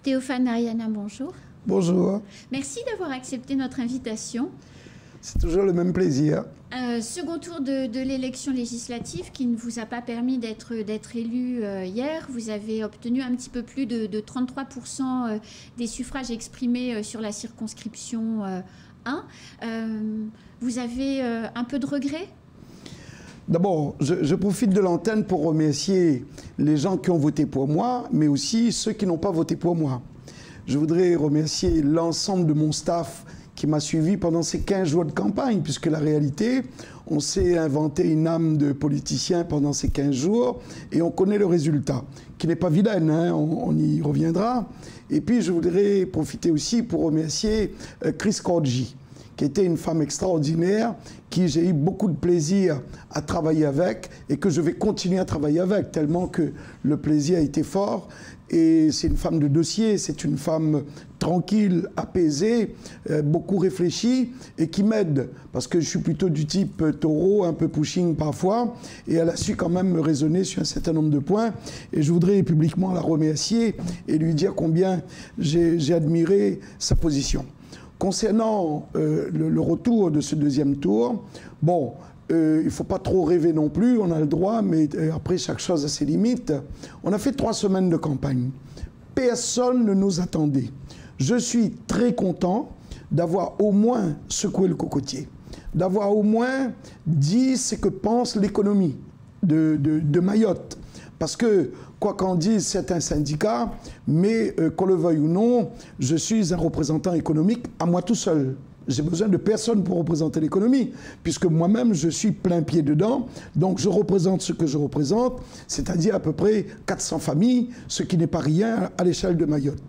Théophane Ariana, bonjour. Bonjour. Merci d'avoir accepté notre invitation. C'est toujours le même plaisir. Second tour de l'élection législative qui ne vous a pas permis d'être élu hier. Vous avez obtenu un petit peu plus de 33% des suffrages exprimés sur la circonscription 1. Vous avez un peu de regret ? D'abord, je profite de l'antenne pour remercier les gens qui ont voté pour moi, mais aussi ceux qui n'ont pas voté pour moi. Je voudrais remercier l'ensemble de mon staff qui m'a suivi pendant ces 15 jours de campagne, puisque la réalité, on s'est inventé une âme de politicien pendant ces 15 jours et on connaît le résultat, qui n'est pas vilaine, hein, on y reviendra. Et puis, je voudrais profiter aussi pour remercier Chris Corgi, qui était une femme extraordinaire, qui j'ai eu beaucoup de plaisir à travailler avec et que je vais continuer à travailler avec, tellement que le plaisir a été fort. Et c'est une femme de dossier, c'est une femme tranquille, apaisée, beaucoup réfléchie et qui m'aide. Parce que je suis plutôt du type taureau, un peu pushing parfois. Et elle a su quand même me raisonner sur un certain nombre de points. Et je voudrais publiquement la remercier et lui dire combien j'ai admiré sa position. Concernant le retour de ce deuxième tour, bon, il ne faut pas trop rêver non plus, on a le droit, mais après, chaque chose a ses limites. On a fait 3 semaines de campagne. Personne ne nous attendait. Je suis très content d'avoir au moins secoué le cocotier, d'avoir au moins dit ce que pense l'économie de Mayotte. Parce que, quoi qu'en disent certains syndicats, mais qu'on le veuille ou non, je suis un représentant économique à moi tout seul. J'ai besoin de personne pour représenter l'économie, puisque moi-même, je suis plein pied dedans. Donc, je représente ce que je représente, c'est-à-dire à peu près 400 familles, ce qui n'est pas rien à l'échelle de Mayotte.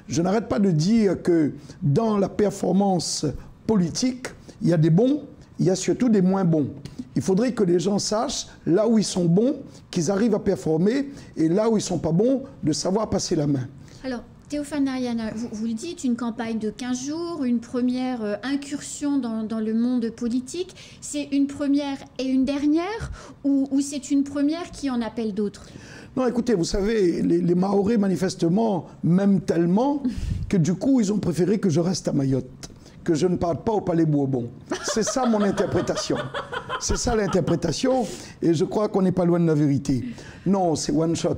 Je n'arrête pas de dire que dans la performance politique, il y a des bons, il y a surtout des moins bons. Il faudrait que les gens sachent, là où ils sont bons, qu'ils arrivent à performer, et là où ils ne sont pas bons, de savoir passer la main. Alors, Théophane Ariana, vous le dites, une campagne de 15 jours, une première incursion dans le monde politique. C'est une première et une dernière ou c'est une première qui en appelle d'autres? Non, écoutez, vous savez, les Mahorais, manifestement, m'aiment tellement que du coup, ils ont préféré que je reste à Mayotte, que je ne parte pas au Palais Bourbon. C'est ça mon interprétation. C'est ça l'interprétation, et je crois qu'on n'est pas loin de la vérité. Non, c'est one shot.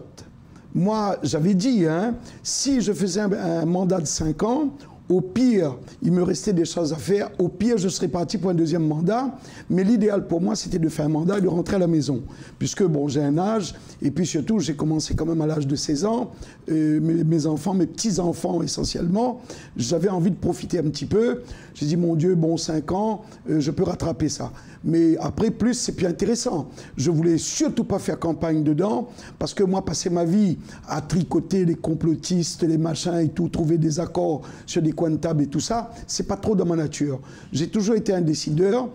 Moi, j'avais dit, hein, si je faisais un mandat de 5 ans, au pire, il me restait des choses à faire. Au pire, je serais parti pour un deuxième mandat. Mais l'idéal pour moi, c'était de faire un mandat et de rentrer à la maison. Puisque, bon, j'ai un âge. Et puis surtout, j'ai commencé quand même à l'âge de 16 ans. Mes enfants, mes petits-enfants essentiellement, j'avais envie de profiter un petit peu. J'ai dit, mon Dieu, bon, 5 ans, je peux rattraper ça. Mais après, plus, c'est plus intéressant. Je voulais surtout pas faire campagne dedans. Parce que moi, passer ma vie à tricoter les complotistes, les machins et tout, trouver des accords sur des coins de table et tout ça, c'est pas trop dans ma nature. J'ai toujours été un décideur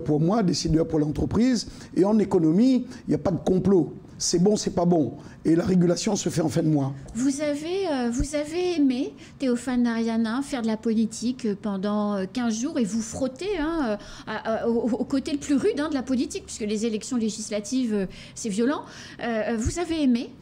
pour moi, décideur pour l'entreprise. Et en économie, il n'y a pas de complot. C'est bon, c'est pas bon. Et la régulation se fait en fin de mois. Vous avez aimé, Théophane Ariana, faire de la politique pendant 15 jours et vous frotter hein, au côté le plus rude hein, de la politique, puisque les élections législatives, c'est violent. Vous avez aimé?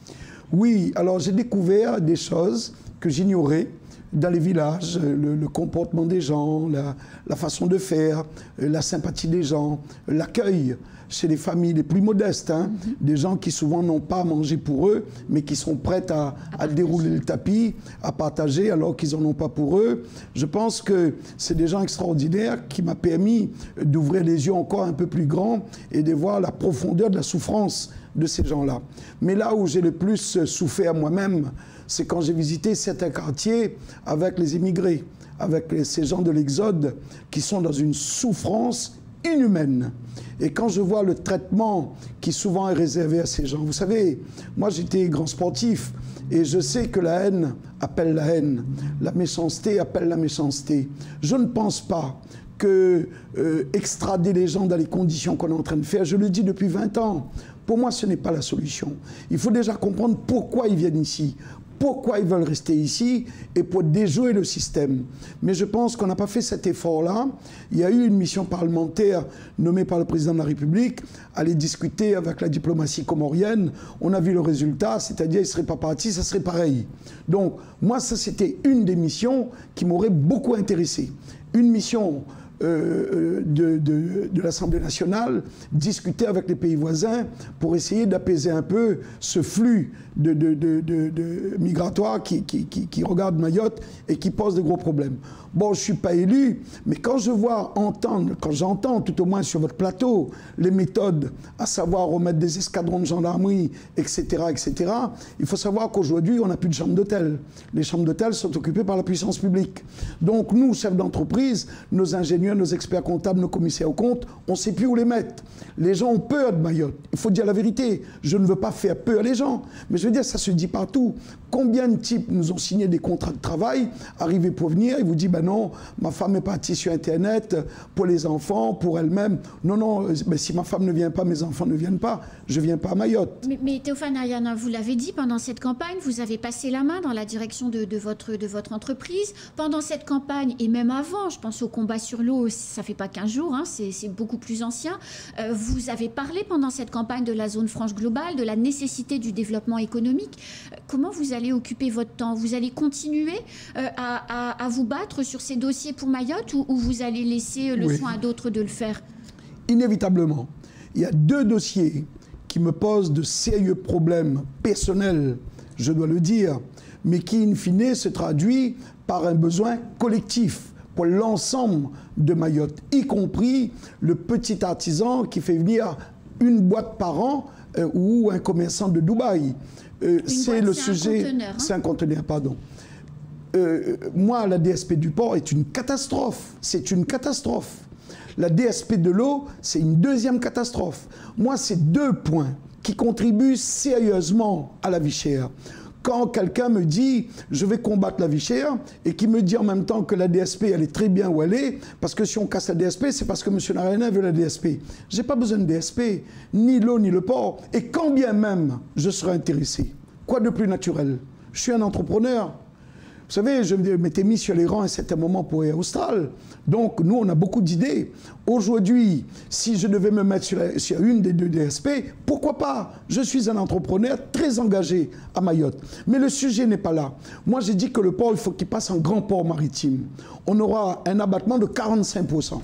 Oui, alors j'ai découvert des choses que j'ignorais dans les villages, le comportement des gens, la façon de faire, la sympathie des gens, l'accueil chez les familles les plus modestes, hein, des gens qui souvent n'ont pas à manger pour eux, mais qui sont prêts à dérouler le tapis, à partager alors qu'ils n'en ont pas pour eux. Je pense que c'est des gens extraordinaires qui m'ont permis d'ouvrir les yeux encore un peu plus grands et de voir la profondeur de la souffrance de ces gens-là. Mais là où j'ai le plus souffert moi-même, c'est quand j'ai visité certains quartiers avec les immigrés, avec ces gens de l'Exode qui sont dans une souffrance inhumaine. Et quand je vois le traitement qui souvent est réservé à ces gens, vous savez, moi j'étais grand sportif et je sais que la haine appelle la haine, la méchanceté appelle la méchanceté. Je ne pense pas que extrader les gens dans les conditions qu'on est en train de faire, je le dis depuis 20 ans, pour moi ce n'est pas la solution. Il faut déjà comprendre pourquoi ils viennent ici, pourquoi ils veulent rester ici et pour déjouer le système. Mais je pense qu'on n'a pas fait cet effort-là. Il y a eu une mission parlementaire nommée par le président de la République, aller discuter avec la diplomatie comorienne. On a vu le résultat, c'est-à-dire qu'ils ne seraient pas partis, ça serait pareil. Donc, moi, ça, c'était une des missions qui m'aurait beaucoup intéressé. Une mission de l'Assemblée nationale, discuter avec les pays voisins pour essayer d'apaiser un peu ce flux migratoire qui regarde Mayotte et qui pose de gros problèmes. Bon, je ne suis pas élu, mais quand je vois, quand j'entends tout au moins sur votre plateau les méthodes, à savoir remettre des escadrons de gendarmerie, etc., etc., il faut savoir qu'aujourd'hui, on n'a plus de chambres d'hôtel. Les chambres d'hôtel sont occupées par la puissance publique. Donc nous, chefs d'entreprise, nos ingénieurs, nos experts comptables, nos commissaires aux comptes, on ne sait plus où les mettre. Les gens ont peur de Mayotte. Il faut dire la vérité. Je ne veux pas faire peur les gens, mais je veux dire, ça se dit partout. Combien de types nous ont signé des contrats de travail, arrivés pour venir, ils vous disent, ben non, ma femme est partie sur Internet pour les enfants, pour elle-même. Non, non, ben si ma femme ne vient pas, mes enfants ne viennent pas, je ne viens pas à Mayotte. Mais Théophane Ariana, vous l'avez dit, pendant cette campagne, vous avez passé la main dans la direction de votre entreprise. Pendant cette campagne, et même avant, je pense au combat sur l'eau, ça ne fait pas 15 jours, hein, c'est beaucoup plus ancien. Vous avez parlé pendant cette campagne de la zone franche globale, de la nécessité du développement économique. Comment vous allez occuper votre temps? Vous allez continuer à vous battre sur ces dossiers pour Mayotte ou vous allez laisser le soin à d'autres de le faire? Inévitablement. Il y a deux dossiers qui me posent de sérieux problèmes personnels, je dois le dire, mais qui, in fine, se traduit par un besoin collectif pour l'ensemble de Mayotte, y compris le petit artisan qui fait venir une boîte par an ou un commerçant de Dubaï. C'est le sujet. C'est un conteneur, pardon. Moi, la DSP du port est une catastrophe. C'est une catastrophe. La DSP de l'eau, c'est une deuxième catastrophe. Moi, c'est deux points qui contribuent sérieusement à la vie chère. Quand quelqu'un me dit « je vais combattre la vie chère » et qui me dit en même temps que la DSP, elle est très bien où elle est, parce que si on casse la DSP, c'est parce que M. Narayana veut la DSP. Je n'ai pas besoin de DSP, ni l'eau, ni le port. Et quand bien même je serais intéressé, quoi de plus naturel? Je suis un entrepreneur. Vous savez, je m'étais mis sur les rangs à un certain moment pour Air Austral. Donc, nous, on a beaucoup d'idées. Aujourd'hui, si je devais me mettre sur une des deux DSP, pourquoi pas? Je suis un entrepreneur très engagé à Mayotte. Mais le sujet n'est pas là. Moi, j'ai dit que le port, il faut qu'il passe en grand port maritime. On aura un abattement de 45%.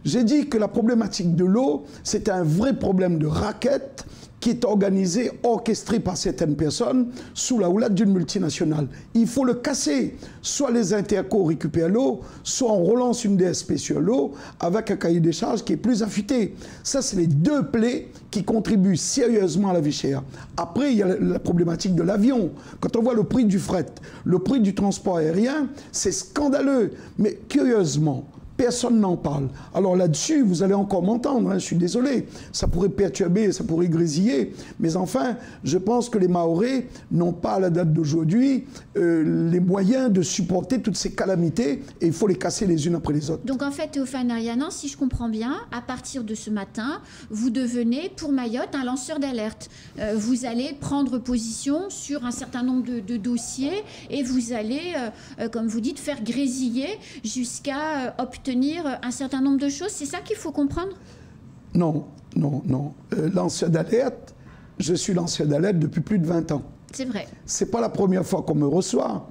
J'ai dit que la problématique de l'eau, c'est un vrai problème de raquette qui est organisé, orchestré par certaines personnes sous la houlette d'une multinationale. Il faut le casser. Soit les intercos récupèrent l'eau, soit on relance une DSP sur l'eau avec un cahier des charges qui est plus affûté. Ça, c'est les deux plaies qui contribuent sérieusement à la vie chère. Après, il y a la problématique de l'avion. Quand on voit le prix du fret, le prix du transport aérien, c'est scandaleux. Mais curieusement, personne n'en parle. Alors là-dessus, vous allez encore m'entendre, hein, je suis désolé. Ça pourrait perturber, ça pourrait grésiller. Mais enfin, je pense que les Mahorais n'ont pas, à la date d'aujourd'hui, les moyens de supporter toutes ces calamités et il faut les casser les unes après les autres. Donc en fait, Théophane Ariana, si je comprends bien, à partir de ce matin, vous devenez, pour Mayotte, un lanceur d'alerte. Vous allez prendre position sur un certain nombre de dossiers et vous allez, comme vous dites, faire grésiller jusqu'à obtenir un certain nombre de choses. C'est ça qu'il faut comprendre? Non, non, non. Lanceur d'alerte, je suis lanceur d'alerte depuis plus de 20 ans. C'est vrai. C'est pas la première fois qu'on me reçoit.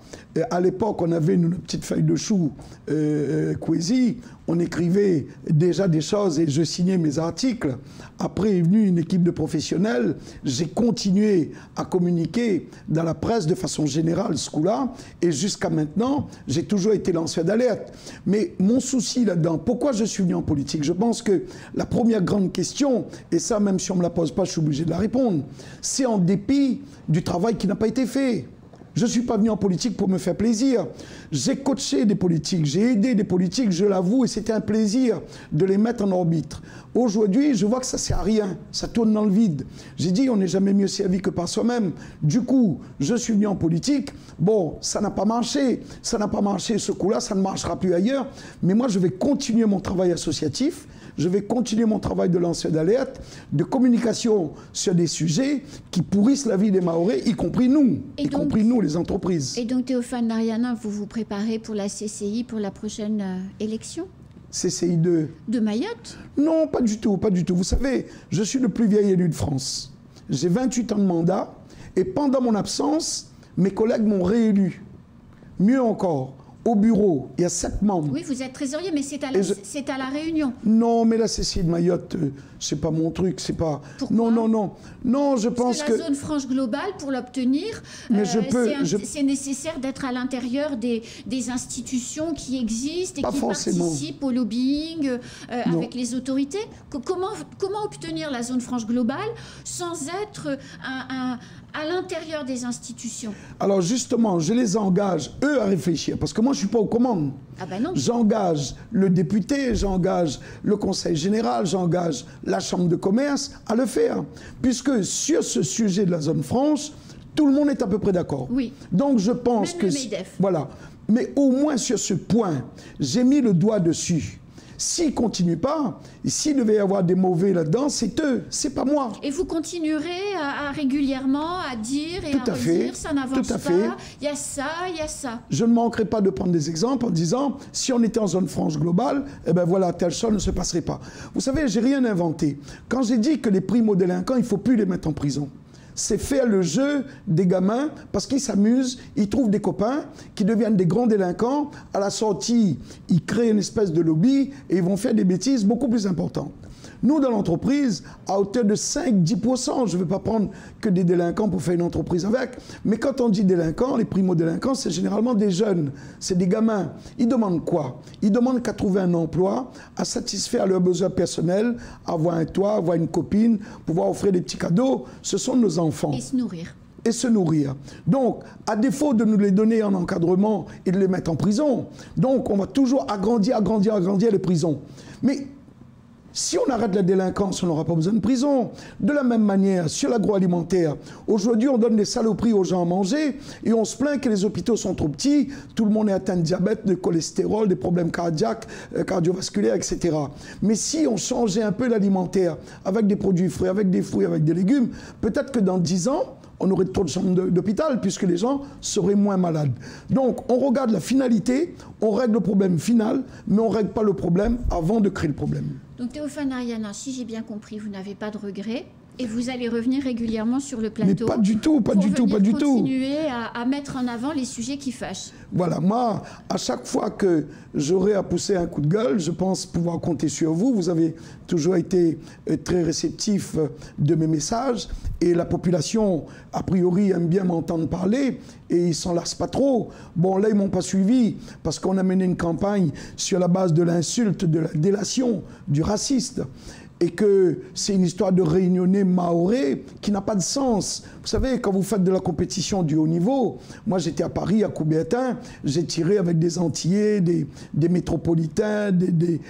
À l'époque, on avait une petite feuille de chou Kwesi. On écrivait déjà des choses et je signais mes articles. Après est venue une équipe de professionnels. J'ai continué à communiquer dans la presse de façon générale ce coup-là. Et jusqu'à maintenant, j'ai toujours été lanceur d'alerte. Mais mon souci là-dedans, pourquoi je suis venu en politique? Je pense que la première grande question, et ça même si on ne me la pose pas, je suis obligé de la répondre, c'est en dépit du travail qui n'a pas été fait. Je ne suis pas venu en politique pour me faire plaisir. J'ai coaché des politiques, j'ai aidé des politiques, je l'avoue, et c'était un plaisir de les mettre en orbite. Aujourd'hui, je vois que ça ne sert à rien, ça tourne dans le vide. J'ai dit, on n'est jamais mieux servi que par soi-même. Du coup, je suis venu en politique. Bon, ça n'a pas marché ce coup-là, ça ne marchera plus ailleurs. Mais moi, je vais continuer mon travail associatif. je vais continuer mon travail de lanceur d'alerte, de communication sur des sujets qui pourrissent la vie des Mahorais, y compris nous, compris nous, les entreprises. Et donc, Théophane Nariana, vous vous préparez pour la CCI, pour la prochaine élection? CCI de Mayotte? Non, pas du tout, pas du tout. Vous savez, je suis le plus vieil élu de France. J'ai 28 ans de mandat et pendant mon absence, mes collègues m'ont réélu. Mieux encore, au bureau, il y a 7 membres. Oui, vous êtes trésorier, mais c'est à la Réunion. Non, mais la CCI de Mayotte, c'est pas mon truc, c'est pas... Pourquoi? Non, non, non. Non, je pense que... la zone franche globale, pour l'obtenir, c'est nécessaire d'être à l'intérieur des institutions qui existent et qui participent au lobbying avec les autorités. Comment obtenir la zone franche globale sans être à l'intérieur des institutions? Alors justement, je les engage, eux, à réfléchir, parce que moi, je ne suis pas aux commandes. Ah ben non. J'engage le député, j'engage le conseil général, j'engage la chambre de commerce à le faire. Puisque sur ce sujet de la zone franche, tout le monde est à peu près d'accord. Oui. Donc je pense même que... le MEDEF. Voilà. Mais au moins sur ce point, j'ai mis le doigt dessus. S'ils ne continuent pas, s'il devait y avoir des mauvais là-dedans, c'est eux, c'est pas moi. Et vous continuerez régulièrement à dire et à redire, ça n'avance pas, il y a ça, il y a ça. Je ne manquerai pas de prendre des exemples en disant, si on était en zone franche globale, eh ben voilà, telle chose ne se passerait pas. Vous savez, j'ai rien inventé. Quand j'ai dit que les primo-délinquants, il ne faut plus les mettre en prison, c'est faire le jeu des gamins parce qu'ils s'amusent, ils trouvent des copains qui deviennent des grands délinquants. À la sortie, ils créent une espèce de lobby et ils vont faire des bêtises beaucoup plus importantes. Nous, dans l'entreprise, à hauteur de 5-10%, je ne veux pas prendre que des délinquants pour faire une entreprise avec, mais quand on dit délinquants, les primo-délinquants, c'est généralement des jeunes, c'est des gamins. Ils demandent quoi? Ils demandent qu'à trouver un emploi, à satisfaire leurs besoins personnels, avoir un toit, avoir une copine, pouvoir offrir des petits cadeaux. Ce sont nos enfants. Et se nourrir. Et se nourrir. Donc, à défaut de nous les donner en encadrement et de les mettre en prison, donc on va toujours agrandir les prisons. Mais si on arrête la délinquance, on n'aura pas besoin de prison. De la même manière, sur l'agroalimentaire, aujourd'hui, on donne des saloperies aux gens à manger et on se plaint que les hôpitaux sont trop petits, tout le monde est atteint de diabète, de cholestérol, des problèmes cardiaques, cardiovasculaires, etc. Mais si on changeait un peu l'alimentaire avec des produits frais, avec des fruits, avec des légumes, peut-être que dans 10 ans, on aurait trop de chambres d'hôpital puisque les gens seraient moins malades. Donc, on regarde la finalité, on règle le problème final, mais on ne règle pas le problème avant de créer le problème. Donc, Théophane Nariana, si j'ai bien compris, vous n'avez pas de regrets et vous allez revenir régulièrement sur le plateau. Mais pas du tout, pas du tout, pas du tout. Continuer à mettre en avant les sujets qui fâchent. Voilà, moi, à chaque fois que j'aurai à pousser un coup de gueule, je pense pouvoir compter sur vous. Vous avez toujours été très réceptif de mes messages et la population, a priori, aime bien m'entendre parler et ils s'en lassent pas trop. Bon, là, ils m'ont pas suivi parce qu'on a mené une campagne sur la base de l'insulte, de la délation, du raciste. Et que c'est une histoire de réunionnais mahorais qui n'a pas de sens. Vous savez, quand vous faites de la compétition du haut niveau, moi j'étais à Paris, à Coubertin, j'ai tiré avec des Antillais, des métropolitains, des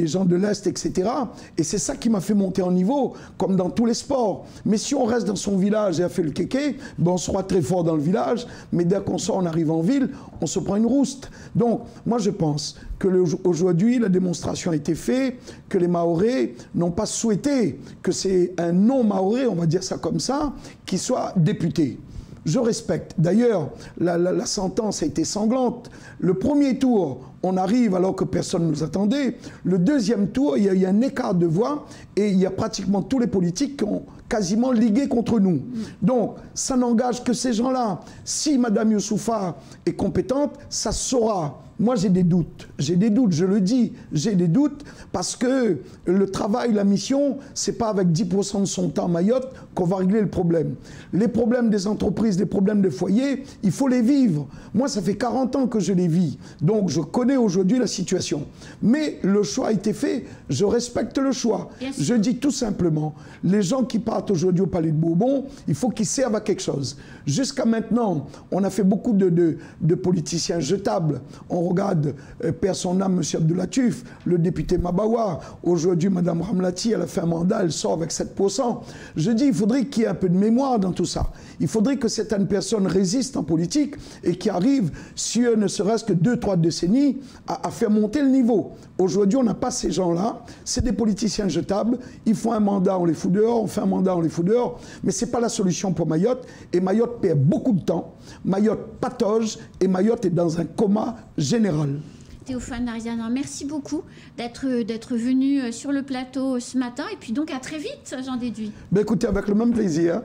gens de l'Est, etc. Et c'est ça qui m'a fait monter en niveau, comme dans tous les sports. Mais si on reste dans son village et a fait le kéké, ben on sera très fort dans le village, mais dès qu'on sort, on arrive en ville, on se prend une rouste. Donc, moi je pense qu'aujourd'hui, la démonstration a été faite, que les Mahorais n'ont pas souhaité que c'est un non-Mahorais, on va dire ça comme ça, qui soit député. Je respecte. D'ailleurs, la sentence a été sanglante. Le premier tour, on arrive alors que personne ne nous attendait. Le deuxième tour, il y a eu un écart de voix et il y a pratiquement tous les politiques qui ont quasiment ligué contre nous. Donc, ça n'engage que ces gens-là. Si Mme Youssoufa est compétente, ça saura. Moi, j'ai des doutes, je le dis, j'ai des doutes parce que le travail, la mission, c'est pas avec 10% de son temps à Mayotte qu'on va régler le problème. Les problèmes des entreprises, les problèmes des foyers, il faut les vivre. Moi, ça fait 40 ans que je les vis, donc je connais aujourd'hui la situation. Mais le choix a été fait, je respecte le choix. Je dis tout simplement, les gens qui partent aujourd'hui au Palais de Bourbon, il faut qu'ils servent à quelque chose. Jusqu'à maintenant, on a fait beaucoup de politiciens jetables. On regarde, perd son âme, M. Abdoulatif, le député Mabawa, aujourd'hui, Mme Ramlati, elle a fait un mandat, elle sort avec 7%. Je dis, il faudrait qu'il y ait un peu de mémoire dans tout ça. Il faudrait que certaines personnes résistent en politique et qui arrivent, sur ne serait-ce que 2-3 décennies, à faire monter le niveau. Aujourd'hui, on n'a pas ces gens-là. C'est des politiciens jetables. Ils font un mandat, on les fout dehors. On fait un mandat, on les fout dehors. Mais ce n'est pas la solution pour Mayotte. Et Mayotte perd beaucoup de temps. Mayotte patauge et Mayotte est dans un coma général. Théophane Ariana, merci beaucoup d'être venu sur le plateau ce matin. Et puis donc à très vite, j'en déduis. Ben écoutez, avec le même plaisir.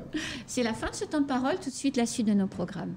C'est la fin de ce temps de parole. Tout de suite, la suite de nos programmes.